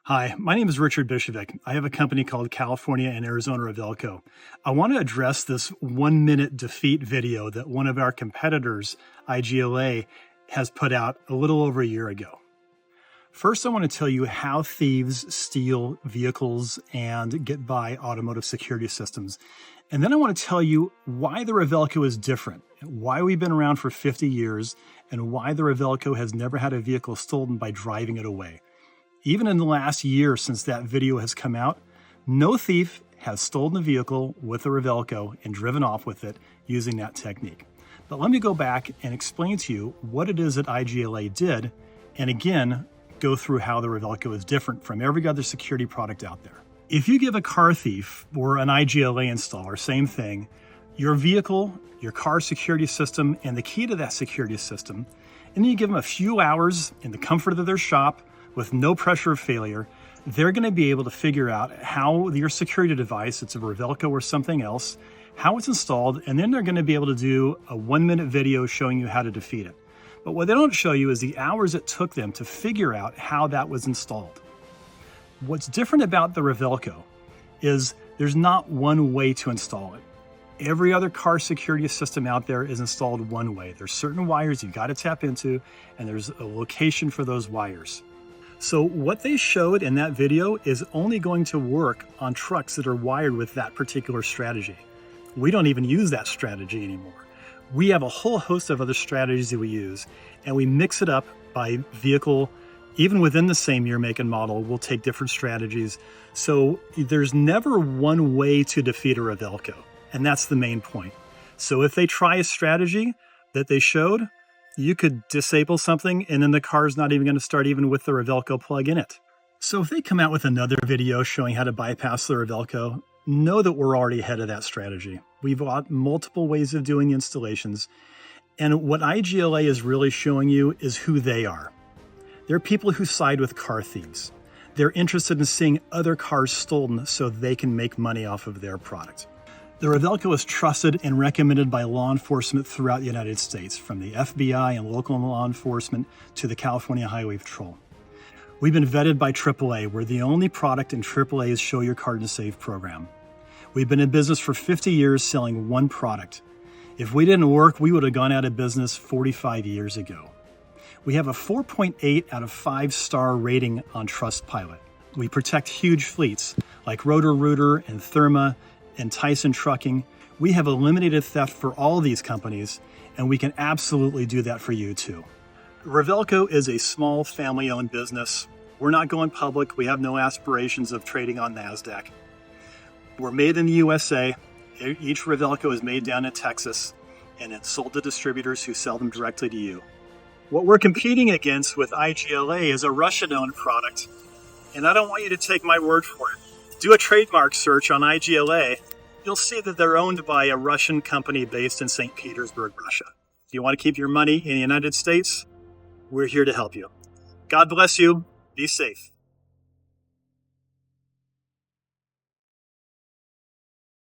Hi, my name is Richard Bishovic. I have a company called California and Arizona Ravelco. I want to address this 1-minute defeat video that one of our competitors, IGLA, has put out a little over a year ago. First, I want to tell you how thieves steal vehicles and get by automotive security systems. And then I want to tell you why the Ravelco is different, why we've been around for 50 years, and why the Ravelco has never had a vehicle stolen by driving it away. Even in the last year since that video has come out, no thief has stolen a vehicle with a Ravelco and driven off with it using that technique. But let me go back and explain to you what it is that IGLA did, and again, go through how the Ravelco is different from every other security product out there. If you give a car thief or an IGLA installer, same thing, your vehicle, your car security system, and the key to that security system, and then you give them a few hours in the comfort of their shop, with no pressure of failure, they're going to be able to figure out how your security device, it's a Ravelco or something else, how it's installed, and then they're going to be able to do a 1-minute video showing you how to defeat it. But what they don't show you is the hours it took them to figure out how that was installed. What's different about the Ravelco is there's not one way to install it. Every other car security system out there is installed one way. There's certain wires you got to tap into, and there's a location for those wires. So what they showed in that video is only going to work on trucks that are wired with that particular strategy. We don't even use that strategy anymore. We have a whole host of other strategies that we use, and we mix it up by vehicle. Even within the same year, make, and model, we'll take different strategies. So there's never one way to defeat a Ravelco, and that's the main point. So if they try a strategy that they showed, you could disable something and then the car's not even going to start even with the Ravelco plug in it. So if they come out with another video showing how to bypass the Ravelco, know that we're already ahead of that strategy. We've got multiple ways of doing the installations. And what IGLA is really showing you is who they are. They're people who side with car thieves. They're interested in seeing other cars stolen so they can make money off of their product. The Ravelco is trusted and recommended by law enforcement throughout the United States, from the FBI and local law enforcement to the California Highway Patrol. We've been vetted by AAA. We're the only product in AAA's Show Your Card and Save program. We've been in business for 50 years selling one product. If we didn't work, we would have gone out of business 45 years ago. We have a 4.8 out of 5-star rating on Trustpilot. We protect huge fleets like Roto-Rooter and Therma and Tyson Trucking. We have eliminated theft for all of these companies, and we can absolutely do that for you too. Ravelco is a small family-owned business. We're not going public. We have no aspirations of trading on NASDAQ. We're made in the USA. Each Ravelco is made down in Texas, and it's sold to distributors who sell them directly to you. What we're competing against with IGLA is a Russian-owned product, and I don't want you to take my word for it. Do a trademark search on IGLA. You'll see that they're owned by a Russian company based in St. Petersburg, Russia. If you want to keep your money in the United States, we're here to help you. God bless you. Be safe.